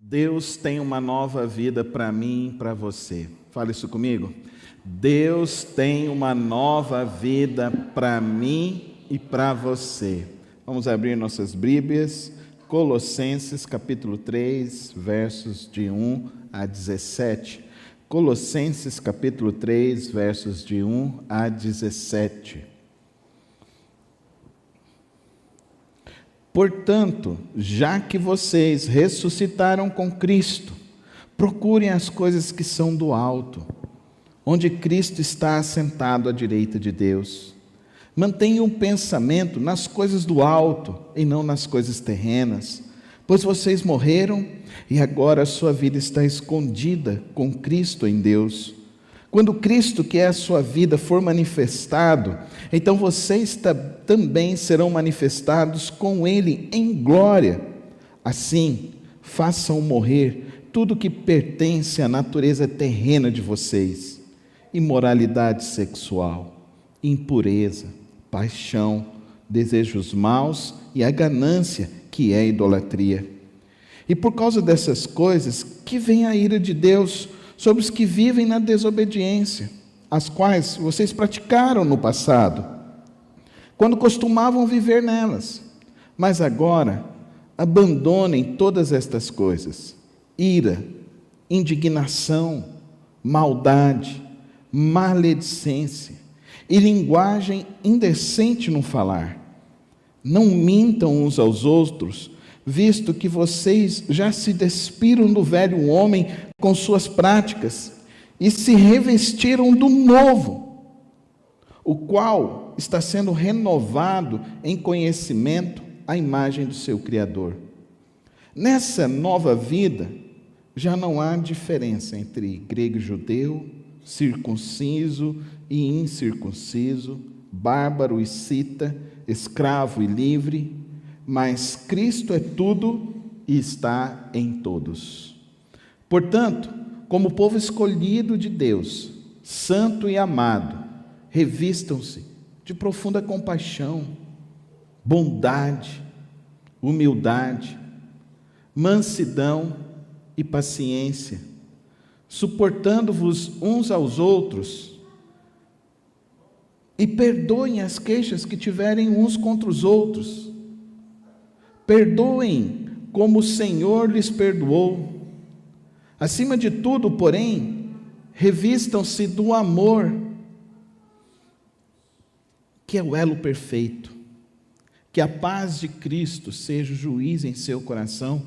Deus tem uma nova vida para mim e para você. Fala isso comigo. Deus tem uma nova vida para mim e para você. Vamos abrir nossas Bíblias. Colossenses capítulo 3, versos de 1 a 17. Colossenses capítulo 3, versos de 1 a 17. Portanto, já que vocês ressuscitaram com Cristo, procurem as coisas que são do alto, onde Cristo está assentado à direita de Deus. Mantenham o pensamento nas coisas do alto e não nas coisas terrenas, pois vocês morreram e agora a sua vida está escondida com Cristo em Deus. Quando Cristo, que é a sua vida, for manifestado, então vocês também serão manifestados com Ele em glória. Assim, façam morrer tudo que pertence à natureza terrena de vocês: imoralidade sexual, impureza, paixão, desejos maus e a ganância, que é a idolatria. E por causa dessas coisas que vem a ira de Deus sobre os que vivem na desobediência, as quais vocês praticaram no passado, quando costumavam viver nelas. Mas agora, abandonem todas estas coisas: ira, indignação, maldade, maledicência e linguagem indecente no falar. Não mintam uns aos outros, visto que vocês já se despiram do velho homem com suas práticas e se revestiram do novo, o qual está sendo renovado em conhecimento à imagem do seu Criador. Nessa nova vida, já não há diferença entre grego e judeu, circunciso e incircunciso, bárbaro e cita, escravo e livre, mas Cristo é tudo e está em todos. Portanto, como povo escolhido de Deus, santo e amado, revistam-se de profunda compaixão, bondade, humildade, mansidão e paciência, suportando-vos uns aos outros, e perdoem as queixas que tiverem uns contra os outros. Perdoem como o Senhor lhes perdoou. Acima de tudo, porém, revistam-se do amor, que é o elo perfeito. Que a paz de Cristo seja o juiz em seu coração,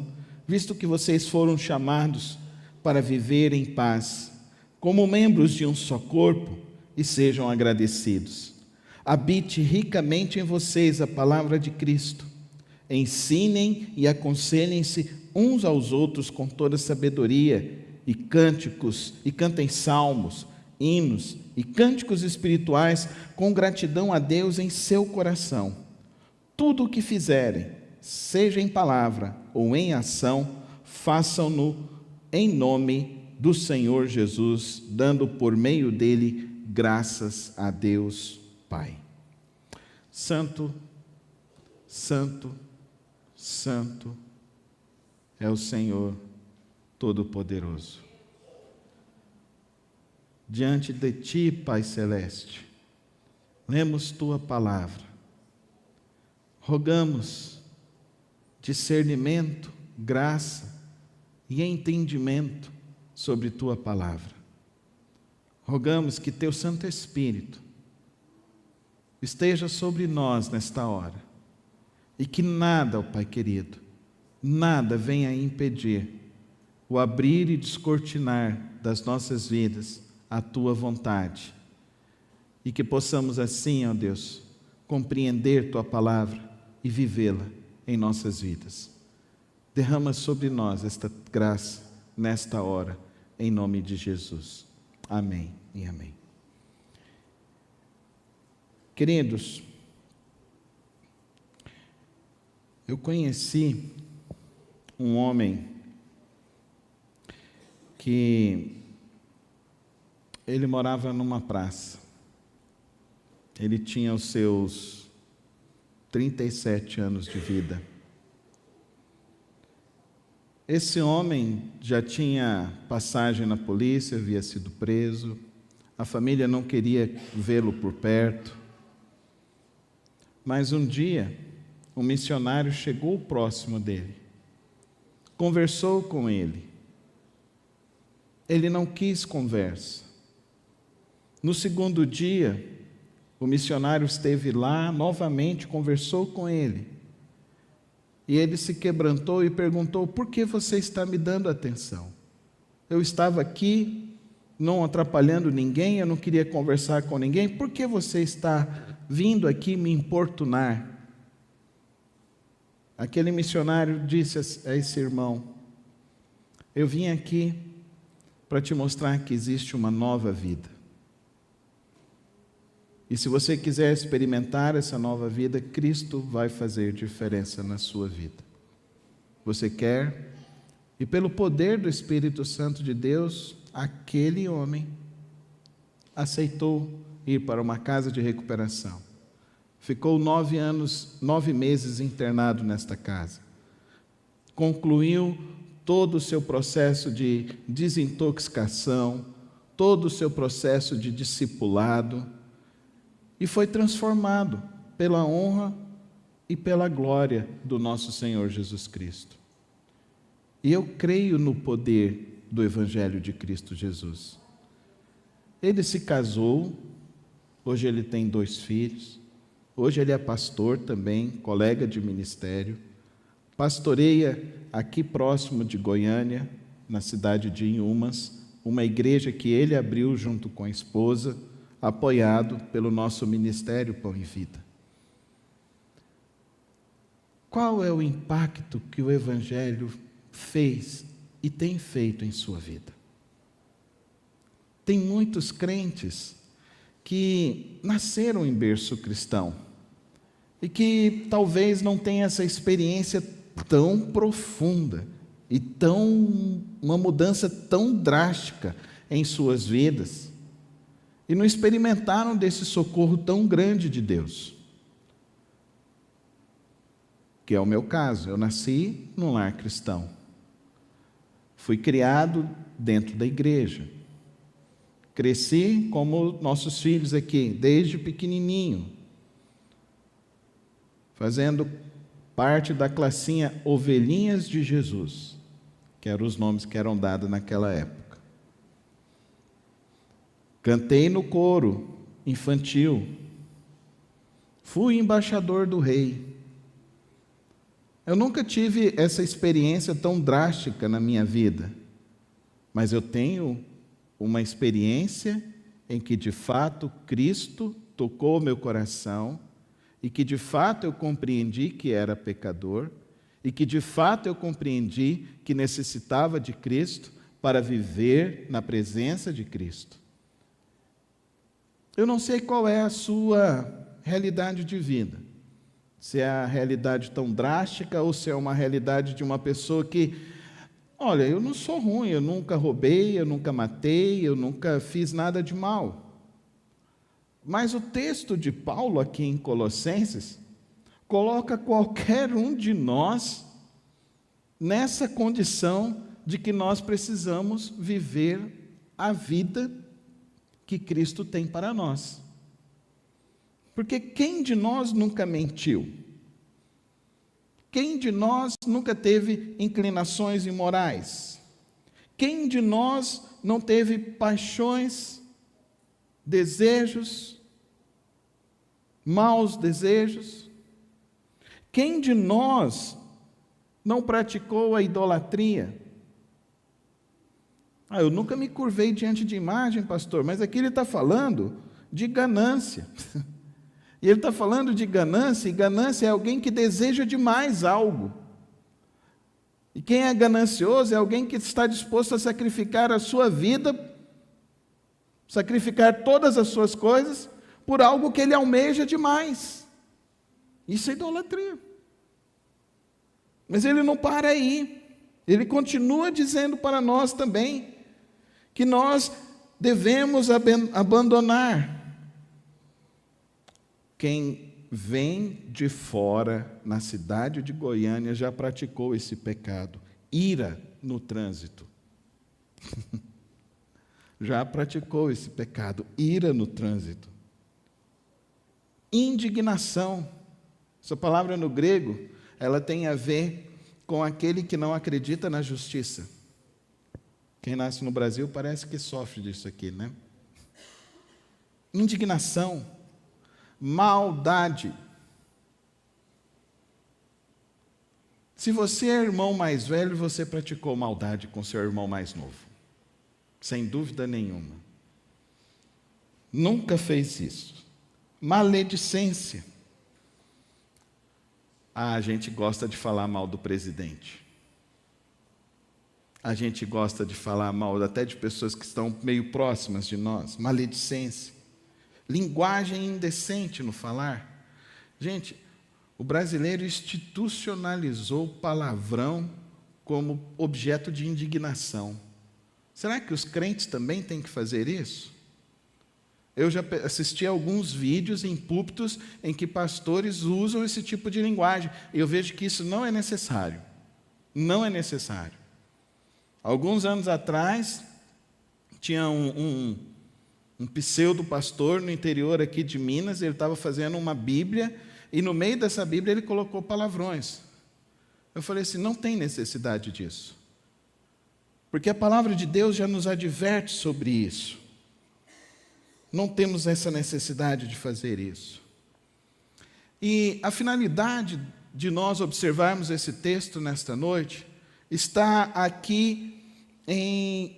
visto que vocês foram chamados para viver em paz, como membros de um só corpo, e sejam agradecidos. Habite ricamente em vocês a palavra de Cristo. Ensinem e aconselhem-se uns aos outros com toda sabedoria, e cânticos, e cantem salmos, hinos e cânticos espirituais com gratidão a Deus em seu coração. Tudo o que fizerem, seja em palavra ou em ação, façam-no em nome do Senhor Jesus, dando por meio dele graças a Deus Pai. Santo, santo, santo é o Senhor Todo-Poderoso. Diante de ti, Pai Celeste, lemos tua palavra. Rogamos discernimento, graça e entendimento sobre tua palavra. Rogamos que teu Santo Espírito esteja sobre nós nesta hora, e que nada, ó Pai querido, nada venha impedir o abrir e descortinar das nossas vidas a tua vontade, e que possamos assim, ó Deus, compreender tua palavra e vivê-la em nossas vidas. Derrama sobre nós esta graça nesta hora, em nome de Jesus. Amém e amém. Queridos, eu conheci um homem que ele morava numa praça. Ele tinha os seus 37 anos de vida. Esse homem já tinha passagem na polícia, havia sido preso, a família não queria vê-lo por perto. Mas um dia, um missionário chegou próximo dele, conversou com ele. Ele não quis conversa. No segundo dia, o missionário esteve lá, novamente conversou com ele. E ele se quebrantou e perguntou: por que você está me dando atenção? Eu estava aqui, não atrapalhando ninguém, eu não queria conversar com ninguém, por que você está vindo aqui me importunar? Aquele missionário disse a esse irmão: eu vim aqui para te mostrar que existe uma nova vida. E se você quiser experimentar essa nova vida, Cristo vai fazer diferença na sua vida. Você quer? E pelo poder do Espírito Santo de Deus, aquele homem aceitou ir para uma casa de recuperação. Ficou 9 meses internado nesta casa. Concluiu todo o seu processo de desintoxicação, todo o seu processo de discipulado, e foi transformado pela honra e pela glória do nosso Senhor Jesus Cristo. E eu creio no poder do Evangelho de Cristo Jesus. Ele se casou, hoje ele tem 2 filhos, hoje ele é pastor também, colega de ministério, pastoreia aqui próximo de Goiânia, na cidade de Inhumas, uma igreja que ele abriu junto com a esposa, apoiado pelo nosso Ministério Pão e Vida. Qual é o impacto que o Evangelho fez e tem feito em sua vida? Tem muitos crentes que nasceram em berço cristão e que talvez não tenham essa experiência tão profunda e uma mudança tão drástica em suas vidas, e não experimentaram desse socorro tão grande de Deus, que é o meu caso. Eu nasci num lar cristão, fui criado dentro da igreja, cresci como nossos filhos aqui, desde pequenininho, fazendo parte da classinha Ovelhinhas de Jesus, que eram os nomes que eram dados naquela época. Cantei no coro infantil, fui embaixador do rei. Eu nunca tive essa experiência tão drástica na minha vida, mas eu tenho uma experiência em que de fato Cristo tocou meu coração e que de fato eu compreendi que era pecador e que de fato eu compreendi que necessitava de Cristo para viver na presença de Cristo. Eu não sei qual é a sua realidade de vida, se é a realidade tão drástica ou se é uma realidade de uma pessoa que, olha, eu não sou ruim, eu nunca roubei, eu nunca matei, eu nunca fiz nada de mal. Mas o texto de Paulo aqui em Colossenses coloca qualquer um de nós nessa condição de que nós precisamos viver a vida que Cristo tem para nós. Porque quem de nós nunca mentiu? Quem de nós nunca teve inclinações imorais? Quem de nós não teve paixões, desejos, maus desejos? Quem de nós não praticou a idolatria? Eu nunca me curvei diante de imagem, pastor, mas aqui ele está falando de ganância. E ele está falando de ganância, e ganância é alguém que deseja demais algo. E quem é ganancioso é alguém que está disposto a sacrificar a sua vida, sacrificar todas as suas coisas, por algo que ele almeja demais. Isso é idolatria. Mas ele não para aí. Ele continua dizendo para nós também que nós devemos abandonar. Quem vem de fora, na cidade de Goiânia, já praticou esse pecado. ira no trânsito. Já praticou esse pecado, ira no trânsito. Indignação. Essa palavra no grego, ela tem a ver com aquele que não acredita na justiça. Quem nasce no Brasil parece que sofre disso aqui, né? Indignação, maldade. Se você é irmão mais velho, você praticou maldade com seu irmão mais novo. Sem dúvida nenhuma. Nunca fez isso. Maledicência. A gente gosta de falar mal do presidente. A gente gosta de falar mal até de pessoas que estão meio próximas de nós. Maledicência. Linguagem indecente no falar. Gente, o brasileiro institucionalizou o palavrão como objeto de indignação. Será que os crentes também têm que fazer isso? Eu já assisti a alguns vídeos em púlpitos em que pastores usam esse tipo de linguagem. E eu vejo que isso não é necessário. Não é necessário. Alguns anos atrás, tinha um pseudo-pastor no interior aqui de Minas, ele estava fazendo uma Bíblia, e no meio dessa Bíblia ele colocou palavrões. Eu falei assim, não tem necessidade disso. Porque a palavra de Deus já nos adverte sobre isso. Não temos essa necessidade de fazer isso. E a finalidade de nós observarmos esse texto nesta noite está aqui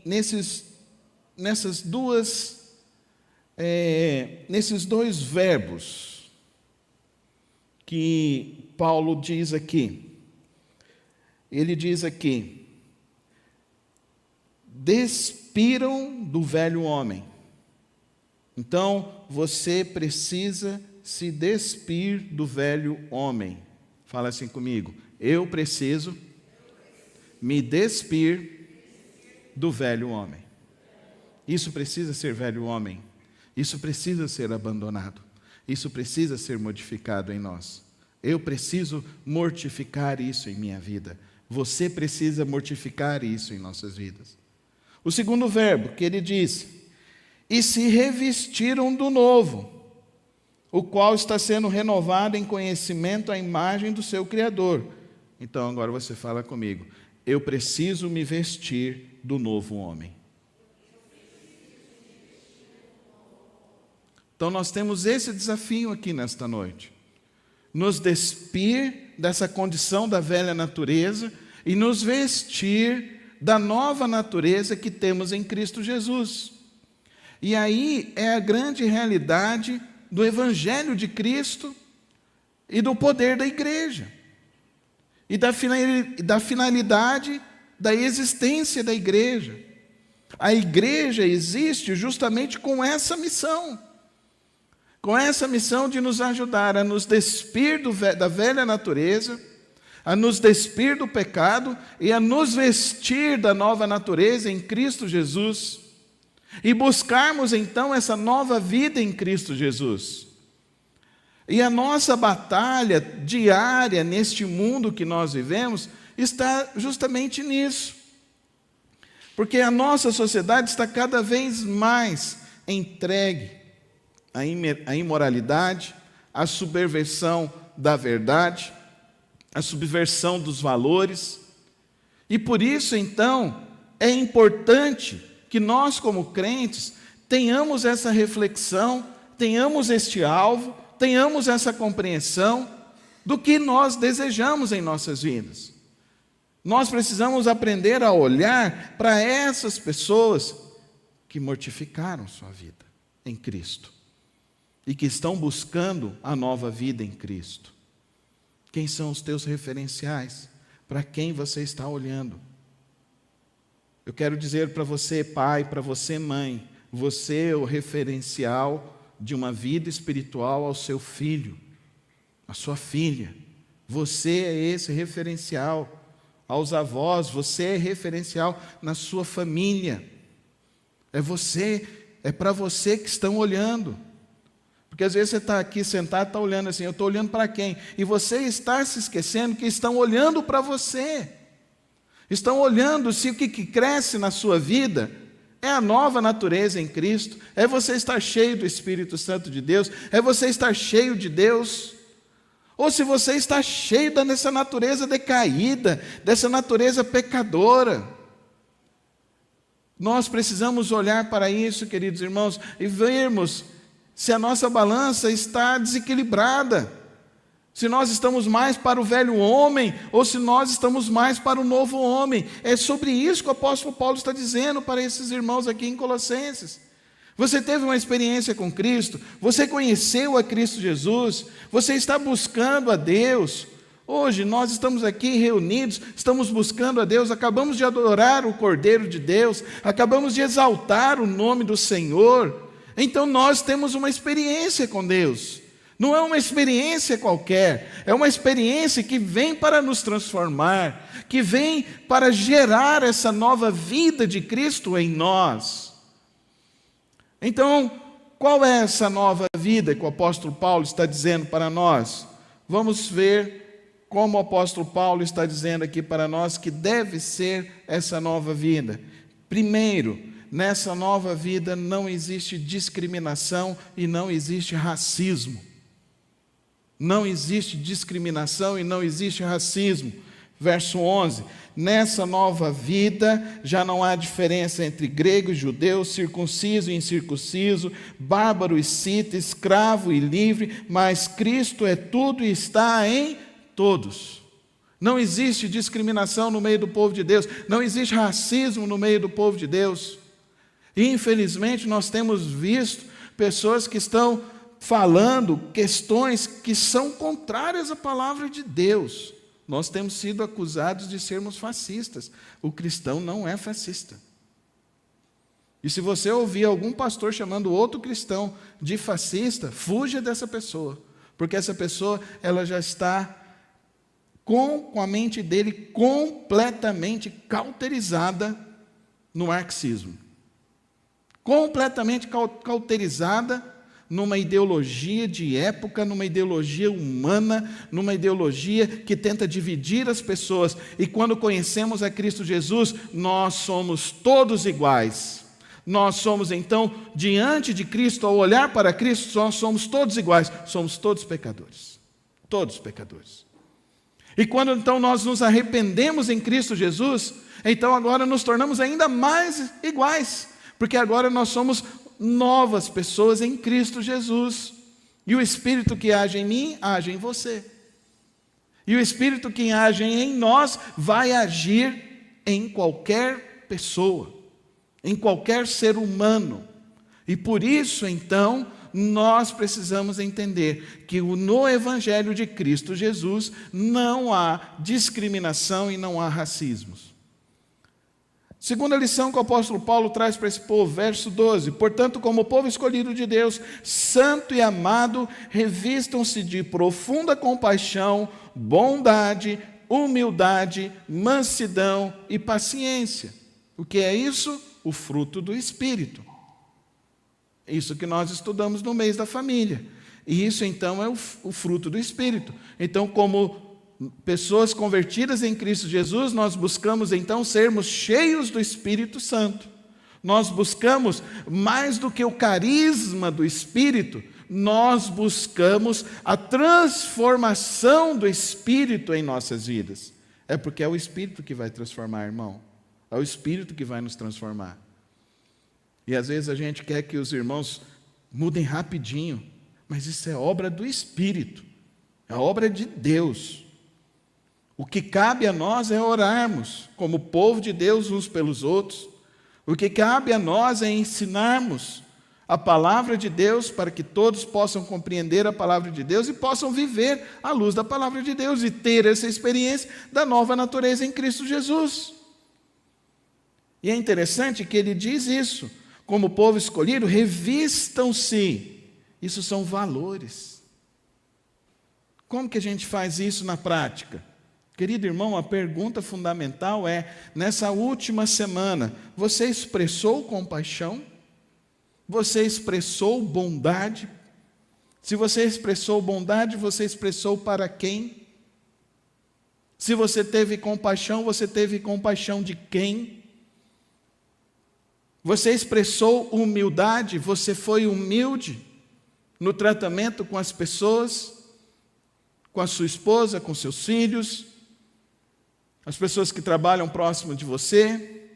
nesses dois verbos que Paulo diz aqui. Ele diz aqui, despiram do velho homem. Então, você precisa se despir do velho homem. Fala assim comigo. Eu preciso me despir do velho homem. Isso precisa ser velho homem. Isso precisa ser abandonado. Isso precisa ser modificado em nós. Eu preciso mortificar isso em minha vida. Você precisa mortificar isso em nossas vidas. O segundo verbo que ele diz, e se revestiram do novo, o qual está sendo renovado em conhecimento à imagem do seu Criador. Então agora você fala comigo, eu preciso me vestir do novo homem. Então nós temos esse desafio aqui nesta noite. Nos despir dessa condição da velha natureza e nos vestir da nova natureza que temos em Cristo Jesus. E aí é a grande realidade do Evangelho de Cristo e do poder da igreja. E da finalidade da existência da igreja. A igreja existe justamente com essa missão. Com essa missão de nos ajudar a nos despir da velha natureza, a nos despir do pecado e a nos vestir da nova natureza em Cristo Jesus. E buscarmos então essa nova vida em Cristo Jesus. E a nossa batalha diária neste mundo que nós vivemos está justamente nisso. Porque a nossa sociedade está cada vez mais entregue à imoralidade, à subversão da verdade, à subversão dos valores. E por isso, então, é importante que nós, como crentes, tenhamos essa reflexão, tenhamos este alvo, tenhamos essa compreensão do que nós desejamos em nossas vidas. Nós precisamos aprender a olhar para essas pessoas que mortificaram sua vida em Cristo e que estão buscando a nova vida em Cristo. Quem são os teus referenciais? Para quem você está olhando? Eu quero dizer para você, pai, para você, mãe, você é o referencial de uma vida espiritual ao seu filho, à sua filha. Você é esse referencial. Aos avós, você é referencial na sua família. É para você que estão olhando. Porque às vezes você está aqui sentado, está olhando assim, eu estou olhando para quem? E você está se esquecendo que estão olhando para você. Estão olhando se o que cresce na sua vida é a nova natureza em Cristo, é você estar cheio do Espírito Santo de Deus, é você estar cheio de Deus, ou se você está cheio dessa natureza decaída, dessa natureza pecadora. Nós precisamos olhar para isso, queridos irmãos, e vermos se a nossa balança está desequilibrada, se nós estamos mais para o velho homem, ou se nós estamos mais para o novo homem. É sobre isso que o apóstolo Paulo está dizendo para esses irmãos aqui em Colossenses. Você teve uma experiência com Cristo, você conheceu a Cristo Jesus, você está buscando a Deus. Hoje nós estamos aqui reunidos, estamos buscando a Deus, acabamos de adorar o Cordeiro de Deus, acabamos de exaltar o nome do Senhor. Então nós temos uma experiência com Deus. Não é uma experiência qualquer, é uma experiência que vem para nos transformar, que vem para gerar essa nova vida de Cristo em nós. Então, qual é essa nova vida que o apóstolo Paulo está dizendo para nós? Vamos ver como o apóstolo Paulo está dizendo aqui para nós que deve ser essa nova vida. Primeiro, nessa nova vida não existe discriminação e não existe racismo. Não existe discriminação e não existe racismo. Verso 11, nessa nova vida já não há diferença entre grego e judeu, circunciso e incircunciso, bárbaro e cita, escravo e livre, mas Cristo é tudo e está em todos. Não existe discriminação no meio do povo de Deus, não existe racismo no meio do povo de Deus. E infelizmente nós temos visto pessoas que estão falando questões que são contrárias à palavra de Deus. Nós temos sido acusados de sermos fascistas. O cristão não é fascista. E se você ouvir algum pastor chamando outro cristão de fascista, fuja dessa pessoa, porque essa pessoa ela já está com a mente dele completamente cauterizada no marxismo. Completamente cauterizada numa ideologia de época, numa ideologia humana, numa ideologia que tenta dividir as pessoas. E quando conhecemos a Cristo Jesus, nós somos todos iguais. Nós somos então, diante de Cristo, ao olhar para Cristo, nós somos todos iguais, somos todos pecadores. Todos pecadores. E quando então nós nos arrependemos em Cristo Jesus, então agora nos tornamos ainda mais iguais, porque agora nós somos novas pessoas em Cristo Jesus. E o Espírito que age em mim, age em você. E o Espírito que age em nós vai agir em qualquer pessoa, em qualquer ser humano. E por isso, então, nós precisamos entender que no Evangelho de Cristo Jesus não há discriminação e não há racismos. Segunda lição que o apóstolo Paulo traz para esse povo, verso 12. Portanto, como povo escolhido de Deus, santo e amado, revistam-se de profunda compaixão, bondade, humildade, mansidão e paciência. O que é isso? O fruto do Espírito. Isso que nós estudamos no mês da família. E isso então é o fruto do Espírito. Então, como pessoas convertidas em Cristo Jesus, nós buscamos então sermos cheios do Espírito Santo. Nós buscamos mais do que o carisma do Espírito, nós buscamos a transformação do Espírito em nossas vidas. É porque é o Espírito que vai transformar, irmão. É o Espírito que vai nos transformar. E às vezes a gente quer que os irmãos mudem rapidinho, mas isso é obra do Espírito, é obra de Deus. O que cabe a nós é orarmos, como povo de Deus, uns pelos outros. O que cabe a nós é ensinarmos a palavra de Deus para que todos possam compreender a palavra de Deus e possam viver à luz da palavra de Deus e ter essa experiência da nova natureza em Cristo Jesus. E é interessante que ele diz isso, como povo escolhido, revistam-se. Isso são valores. Como que a gente faz isso na prática? Querido irmão, a pergunta fundamental é, nessa última semana, você expressou compaixão? Você expressou bondade? Se você expressou bondade, você expressou para quem? Se você teve compaixão de quem? Você expressou humildade, você foi humilde no tratamento com as pessoas, com a sua esposa, com seus filhos, as pessoas que trabalham próximo de você.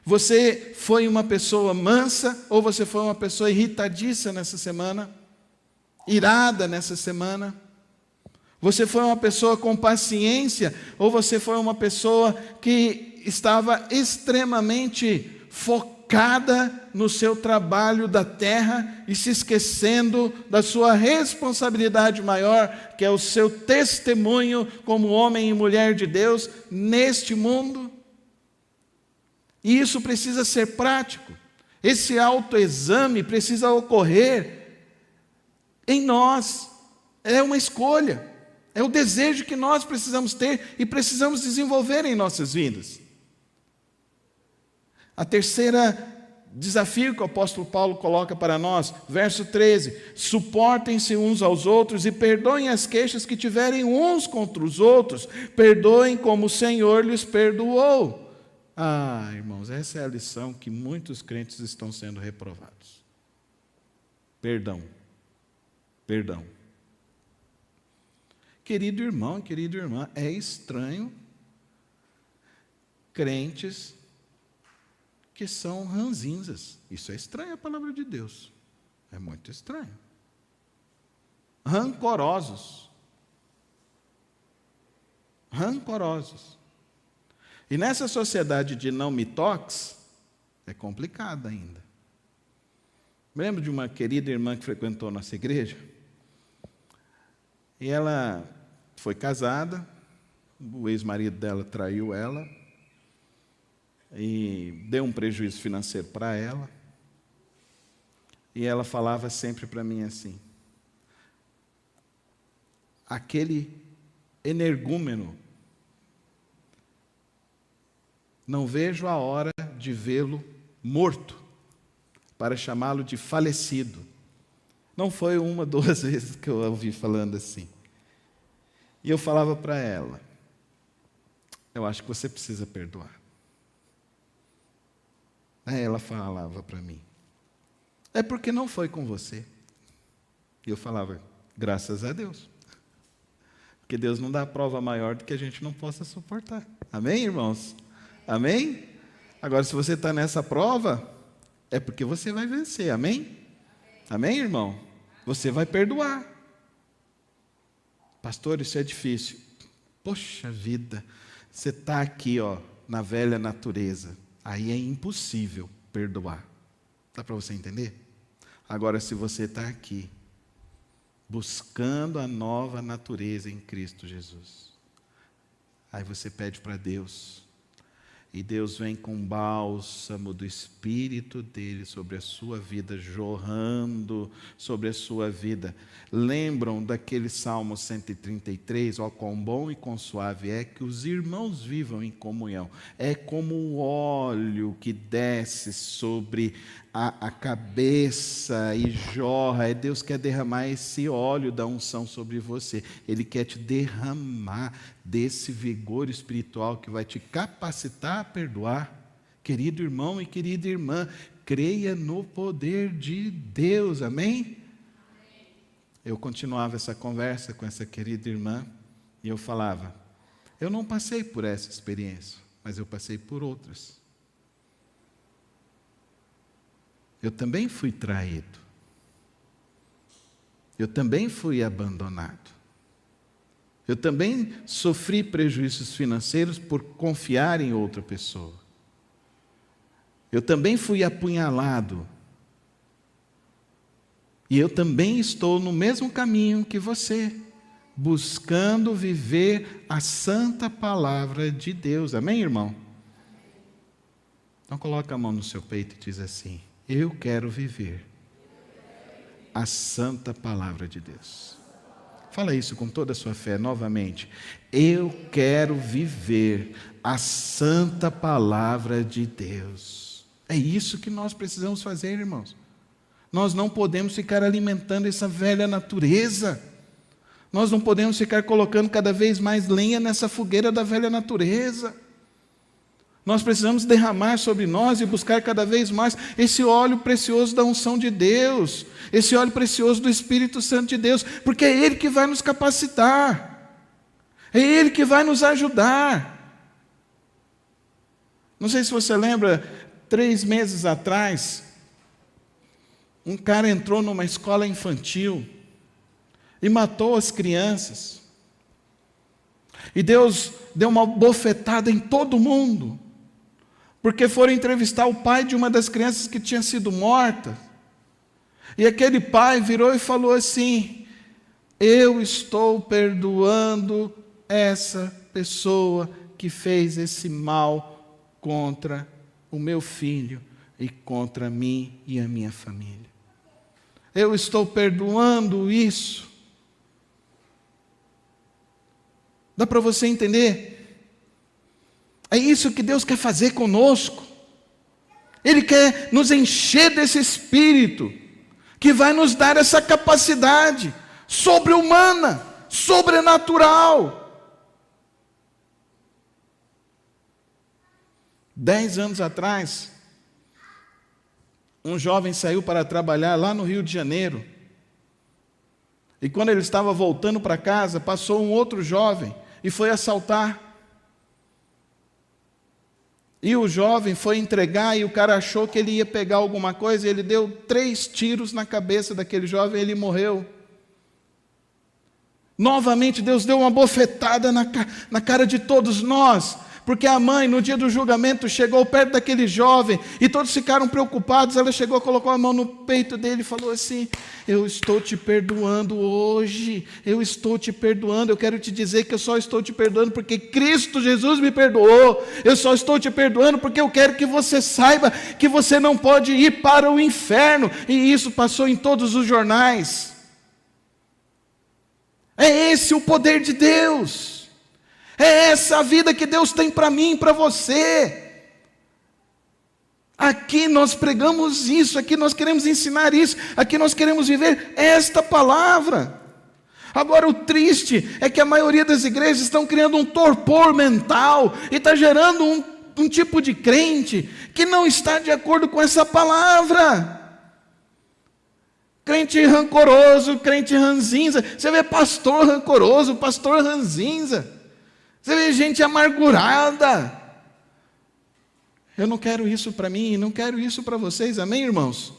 Você foi uma pessoa mansa ou você foi uma pessoa irritadiça nessa semana? Irada nessa semana? Você foi uma pessoa com paciência ou você foi uma pessoa que estava extremamente focada no seu trabalho da terra e se esquecendo da sua responsabilidade maior, que é o seu testemunho como homem e mulher de Deus neste mundo? E isso precisa ser prático. Esse autoexame precisa ocorrer em nós. É uma escolha. É o desejo que nós precisamos ter e precisamos desenvolver em nossas vidas. A terceira desafio que o apóstolo Paulo coloca para nós, verso 13: suportem-se uns aos outros e perdoem as queixas que tiverem uns contra os outros, perdoem como o Senhor lhes perdoou. Ah, irmãos, essa é a lição que muitos crentes estão sendo reprovados. Perdão. Perdão. Querido irmão, querida irmã, é estranho crentes que são ranzinzas. Isso é estranho a palavra de Deus. É muito estranho. Rancorosos. Rancorosos. E nessa sociedade de não me toques, é complicado ainda. Me lembro de uma querida irmã que frequentou nossa igreja, e ela foi casada, o ex-marido dela traiu ela, e deu um prejuízo financeiro para ela, e ela falava sempre para mim assim: aquele energúmeno, não vejo a hora de vê-lo morto, para chamá-lo de falecido. Não foi uma, duas vezes que eu a ouvi falando assim. E eu falava para ela: eu acho que você precisa perdoar. Aí ela falava para mim: é porque não foi com você. E eu falava: graças a Deus. Porque Deus não dá prova maior do que a gente não possa suportar. Amém, irmãos? Amém? Agora, se você está nessa prova, é porque você vai vencer. Amém? Amém, irmão? Você vai perdoar. Pastor, isso é difícil. Poxa vida, você está aqui, na velha natureza. Aí é impossível perdoar. Dá para você entender? Agora, se você está aqui, buscando a nova natureza em Cristo Jesus, aí você pede para Deus, e Deus vem com um bálsamo do Espírito dele sobre a sua vida, jorrando sobre a sua vida. Lembram daquele Salmo 133? Ó, quão bom e quão suave é que os irmãos vivam em comunhão. É como o óleo que desce sobre a cabeça e jorra. Deus quer derramar esse óleo da unção sobre você. Ele quer te derramar desse vigor espiritual que vai te capacitar a perdoar. Querido irmão e querida irmã, creia no poder de Deus, amém? Eu continuava essa conversa com essa querida irmã e eu falava: eu não passei por essa experiência, mas eu passei por outras. Eu também fui traído. Eu também fui abandonado. Eu também sofri prejuízos financeiros por confiar em outra pessoa. Eu também fui apunhalado. E eu também estou no mesmo caminho que você, buscando viver a santa palavra de Deus. Amém, irmão? Então coloca a mão no seu peito e diz assim: eu quero viver a santa palavra de Deus. Fala isso com toda a sua fé novamente. Eu quero viver a santa palavra de Deus. É isso que nós precisamos fazer, irmãos. Nós não podemos ficar alimentando essa velha natureza. Nós não podemos ficar colocando cada vez mais lenha nessa fogueira da velha natureza. Nós precisamos derramar sobre nós e buscar cada vez mais esse óleo precioso da unção de Deus, esse óleo precioso do Espírito Santo de Deus, porque é Ele que vai nos capacitar, é Ele que vai nos ajudar. Não sei se você lembra, 3 meses atrás, um cara entrou numa escola infantil e matou as crianças. E Deus deu uma bofetada em todo mundo, porque foram entrevistar o pai de uma das crianças que tinha sido morta. E aquele pai virou e falou assim: eu estou perdoando essa pessoa que fez esse mal contra o meu filho e contra mim e a minha família. Eu estou perdoando isso. Dá para você entender? É isso que Deus quer fazer conosco. Ele quer nos encher desse Espírito, que vai nos dar essa capacidade sobre-humana, sobrenatural. 10 anos atrás, um jovem saiu para trabalhar lá no Rio de Janeiro. E quando ele estava voltando para casa, passou um outro jovem e foi assaltar. E o jovem foi entregar e o cara achou que ele ia pegar alguma coisa, e ele deu 3 tiros na cabeça daquele jovem e ele morreu. Novamente Deus deu uma bofetada na cara de todos nós, porque a mãe no dia do julgamento chegou perto daquele jovem e todos ficaram preocupados. Ela chegou, colocou a mão no peito dele e falou assim: eu estou te perdoando hoje, eu estou te perdoando. Eu quero te dizer que eu só estou te perdoando porque Cristo Jesus me perdoou. Eu só estou te perdoando porque eu quero que você saiba que você não pode ir para o inferno. E isso passou em todos os jornais. É esse o poder de Deus. É essa a vida que Deus tem para mim e para você. Aqui nós pregamos isso, aqui nós queremos ensinar isso, aqui nós queremos viver esta palavra. Agora o triste é que a maioria das igrejas estão criando um torpor mental e está gerando um tipo de crente que não está de acordo com essa palavra. Crente rancoroso, crente ranzinza. Você vê pastor rancoroso, pastor ranzinza. Você vê gente amargurada. Eu não quero isso para mim, não quero isso para vocês, amém, irmãos?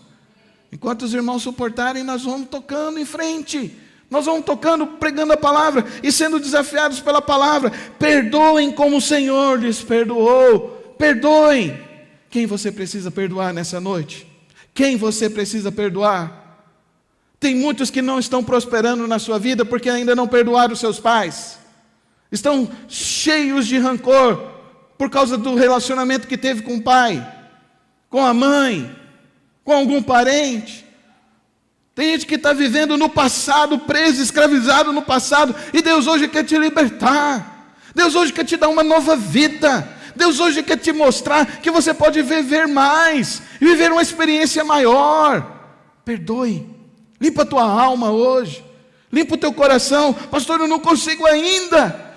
Enquanto os irmãos suportarem, nós vamos tocando em frente. Nós vamos tocando, pregando a palavra e sendo desafiados pela palavra. Perdoem como o Senhor lhes perdoou. Perdoem. Quem você precisa perdoar nessa noite? Quem você precisa perdoar? Tem muitos que não estão prosperando na sua vida porque ainda não perdoaram os seus pais. Estão cheios de rancor por causa do relacionamento que teve com o pai, com a mãe, com algum parente. Tem gente que está vivendo no passado, preso, escravizado no passado, e Deus hoje quer te libertar. Deus hoje quer te dar uma nova vida. Deus hoje quer te mostrar que você pode viver mais, viver uma experiência maior. Perdoe, limpa a tua alma hoje, limpa o teu coração. Pastor, eu não consigo ainda.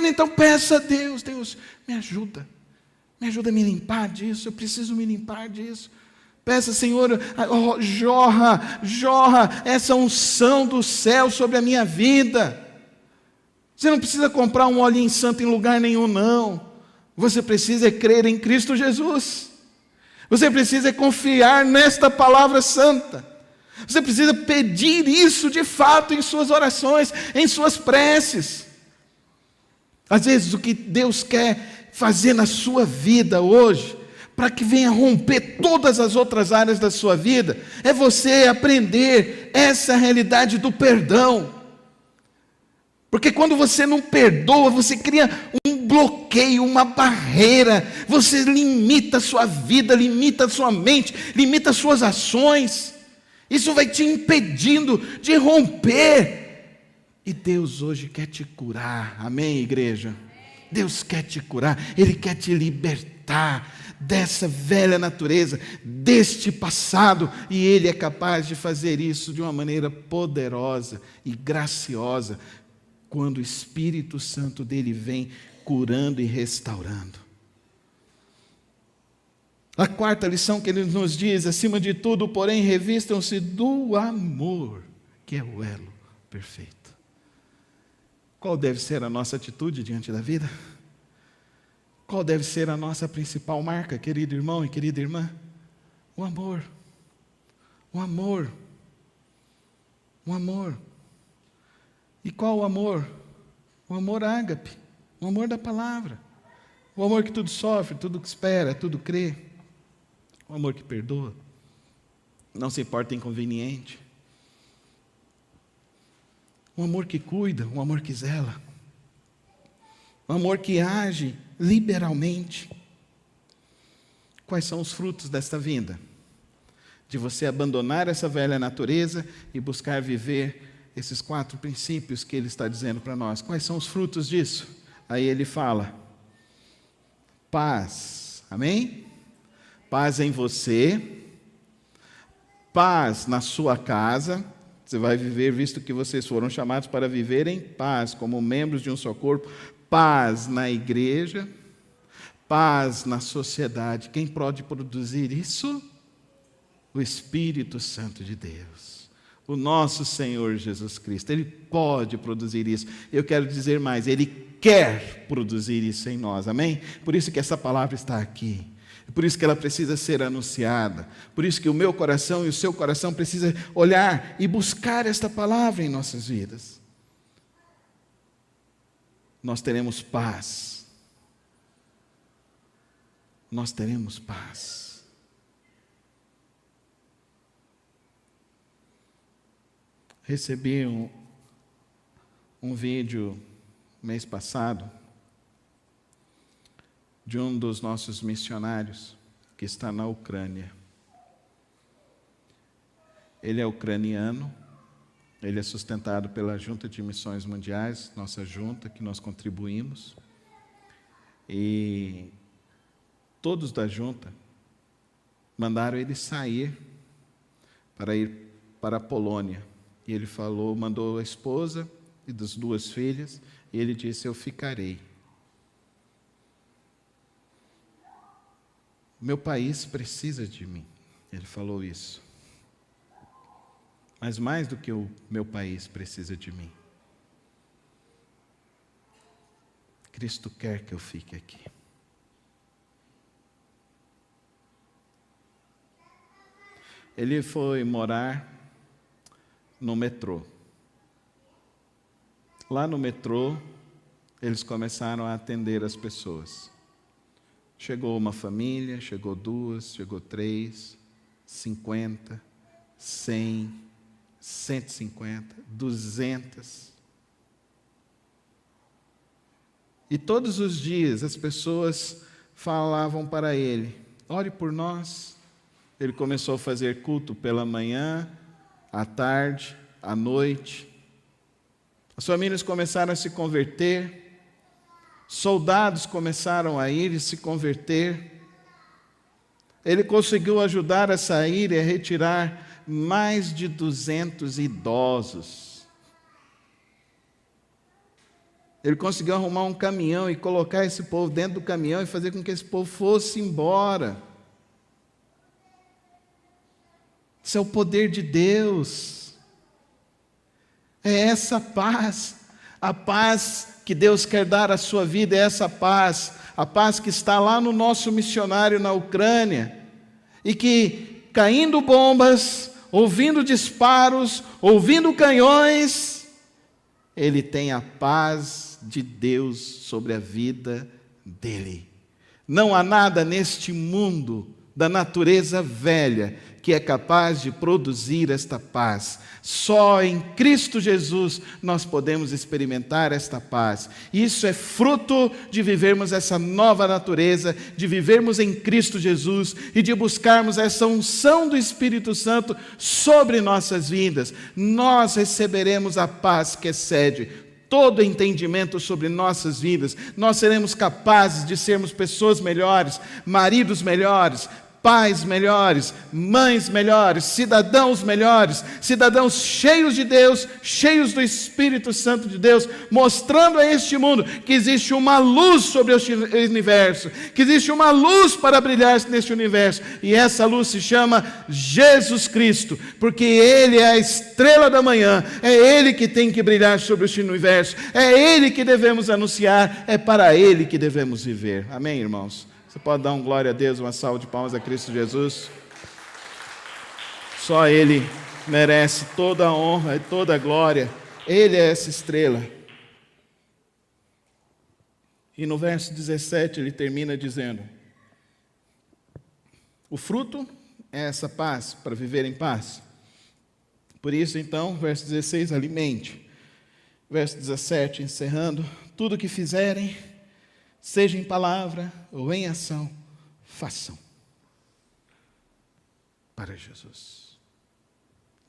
Então peça a Deus: Deus, me ajuda a me limpar disso, eu preciso me limpar disso. Peça, Senhor, jorra essa unção do céu sobre a minha vida. Você não precisa comprar um olhinho santo em lugar nenhum, não. Você precisa crer em Cristo Jesus. Você precisa confiar nesta palavra santa. Você precisa pedir isso de fato em suas orações, em suas preces. Às vezes o que Deus quer fazer na sua vida hoje, para que venha romper todas as outras áreas da sua vida, é você aprender essa realidade do perdão. Porque quando você não perdoa, você cria um bloqueio, uma barreira, você limita a sua vida, limita a sua mente, limita as suas ações. Isso vai te impedindo de romper. E Deus hoje quer te curar, amém, igreja? Deus quer te curar, Ele quer te libertar dessa velha natureza, deste passado, e Ele é capaz de fazer isso de uma maneira poderosa e graciosa, quando o Espírito Santo dele vem curando e restaurando. A quarta lição que ele nos diz: acima de tudo, porém, revistam-se do amor, que é o elo perfeito. Qual deve ser a nossa atitude diante da vida? Qual deve ser a nossa principal marca, querido irmão e querida irmã? O amor. O amor. O amor. E qual o amor? O amor ágape, o amor da palavra. O amor que tudo sofre, tudo que espera, tudo crê. O amor que perdoa, não se importa inconveniente. Um amor que cuida, um amor que zela. Um amor que age liberalmente. Quais são os frutos desta vinda? De você abandonar essa velha natureza e buscar viver esses 4 princípios que ele está dizendo para nós. Quais são os frutos disso? Aí ele fala: paz, amém? Paz em você, paz na sua casa. Você vai viver, visto que vocês foram chamados para viver em paz, como membros de um só corpo. Paz na igreja, paz na sociedade. Quem pode produzir isso? O Espírito Santo de Deus, o nosso Senhor Jesus Cristo. Ele pode produzir isso. Eu quero dizer mais, Ele quer produzir isso em nós, amém? Por isso que essa palavra está aqui. Por isso que ela precisa ser anunciada. Por isso que o meu coração e o seu coração precisam olhar e buscar esta palavra em nossas vidas. Nós teremos paz. Nós teremos paz. Recebi um vídeo mês passado de um dos nossos missionários que está na Ucrânia. Ele é ucraniano, ele é sustentado pela Junta de Missões Mundiais, nossa junta, que nós contribuímos. E todos da junta mandaram ele sair para ir para a Polônia. E ele mandou a esposa e das 2 filhas, e ele disse: eu ficarei. Meu país precisa de mim. Ele falou isso. Mas mais do que o meu país precisa de mim, Cristo quer que eu fique aqui. Ele foi morar no metrô. Lá no metrô, eles começaram a atender as pessoas. Chegou uma família, chegou 2, chegou 3, 50, 100, 150, 200. E todos os dias as pessoas falavam para ele: ore por nós. Ele começou a fazer culto pela manhã, à tarde, à noite. As famílias começaram a se converter. Soldados começaram a ir e se converter. Ele conseguiu ajudar a sair e a retirar mais de 200 idosos. Ele conseguiu arrumar um caminhão e colocar esse povo dentro do caminhão e fazer com que esse povo fosse embora. Isso é o poder de Deus. É essa paz. A paz que Deus quer dar à sua vida é essa paz. A paz que está lá no nosso missionário na Ucrânia. E que, caindo bombas, ouvindo disparos, ouvindo canhões, ele tem a paz de Deus sobre a vida dele. Não há nada neste mundo da natureza velha que é capaz de produzir esta paz. Só em Cristo Jesus nós podemos experimentar esta paz. Isso é fruto de vivermos essa nova natureza, de vivermos em Cristo Jesus e de buscarmos essa unção do Espírito Santo sobre nossas vidas. Nós receberemos a paz que excede todo entendimento sobre nossas vidas, nós seremos capazes de sermos pessoas melhores, maridos melhores, pais melhores, mães melhores, cidadãos cheios de Deus, cheios do Espírito Santo de Deus, mostrando a este mundo que existe uma luz sobre este universo, que existe uma luz para brilhar neste universo, e essa luz se chama Jesus Cristo, porque Ele é a estrela da manhã, é Ele que tem que brilhar sobre este universo, é Ele que devemos anunciar, é para Ele que devemos viver. Amém, irmãos? Você pode dar um glória a Deus, uma salva de palmas a Cristo Jesus? Só Ele merece toda a honra e toda a glória. Ele é essa estrela. E no verso 17 ele termina dizendo: o fruto é essa paz, para viver em paz. Por isso, então, verso 16, alimente. Verso 17, encerrando: tudo que fizerem, seja em palavra ou em ação, façam para Jesus,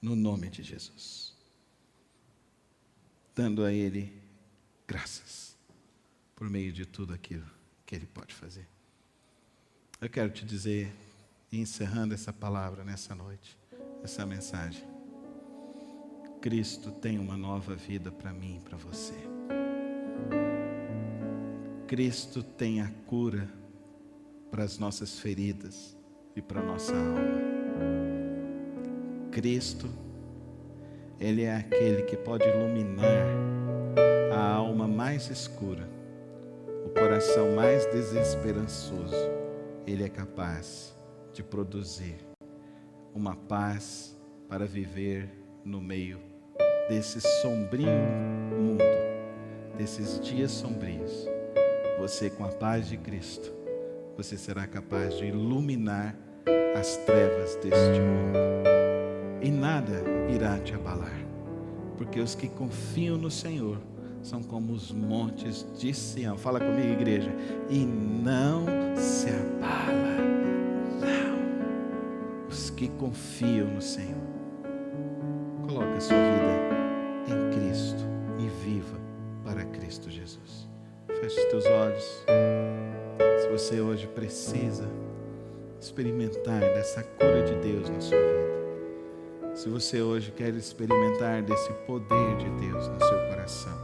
no nome de Jesus, dando a Ele graças por meio de tudo aquilo que Ele pode fazer. Eu quero te dizer, encerrando essa palavra nessa noite, essa mensagem: Cristo tem uma nova vida para mim e para você. Cristo tem a cura para as nossas feridas e para a nossa alma. Cristo, Ele é aquele que pode iluminar a alma mais escura, o coração mais desesperançoso. Ele é capaz de produzir uma paz para viver no meio desse sombrio mundo, desses dias sombrios. Você, com a paz de Cristo, você será capaz de iluminar as trevas deste mundo, e nada irá te abalar, porque os que confiam no Senhor são como os montes de Sião. Fala comigo, igreja. E não se abala, não. Os que confiam no Senhor. Coloque a sua vida em Cristo e viva para Cristo Jesus. Feche os teus olhos. Se você hoje precisa experimentar dessa cura de Deus na sua vida, se você hoje quer experimentar desse poder de Deus no seu coração,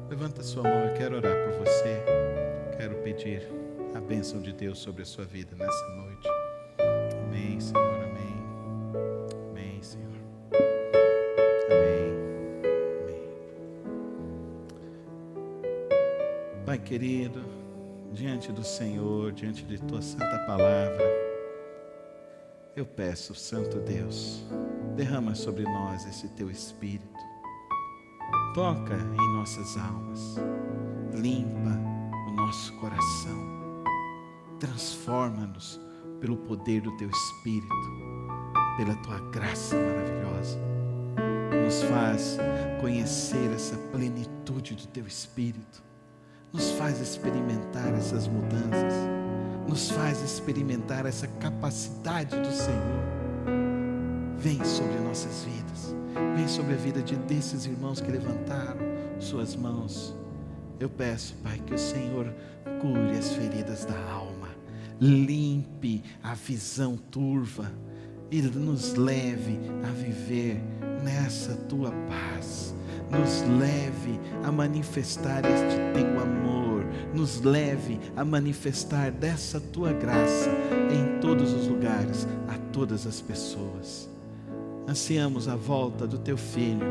levanta a sua mão. Eu quero orar por você. Quero pedir a bênção de Deus sobre a sua vida nessa noite. Amém, Senhor, amém. Amém, Senhor. Amém, amém. Pai querido, diante do Senhor, diante de Tua santa palavra, eu peço, Santo Deus, derrama sobre nós esse Teu Espírito. Toca em nossas almas, limpa o nosso coração, transforma-nos pelo poder do Teu Espírito, pela Tua graça maravilhosa. Nos faz conhecer essa plenitude do Teu Espírito, nos faz experimentar essas mudanças, nos faz experimentar essa capacidade do Senhor. Vem sobre nossas vidas, vem sobre a vida desses irmãos que levantaram suas mãos. Eu peço, Pai, que o Senhor cure as feridas da alma, limpe a visão turva e nos leve a viver nessa Tua paz, nos leve a manifestar este Teu amor, nos leve a manifestar dessa Tua graça em todos os lugares, a todas as pessoas. Ansiamos a volta do Teu Filho,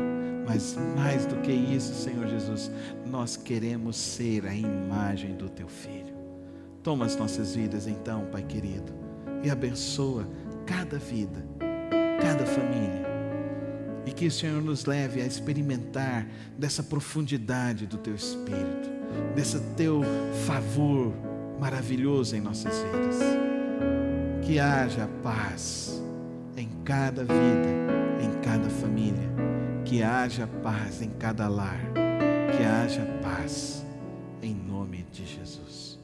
mas mais do que isso, Senhor Jesus, nós queremos ser a imagem do Teu Filho. Toma as nossas vidas então, Pai querido, e abençoa cada vida, cada família, e que o Senhor nos leve a experimentar dessa profundidade do Teu Espírito, desse Teu favor maravilhoso em nossas vidas. Que haja paz em cada vida, em cada família, que haja paz em cada lar, que haja paz em nome de Jesus.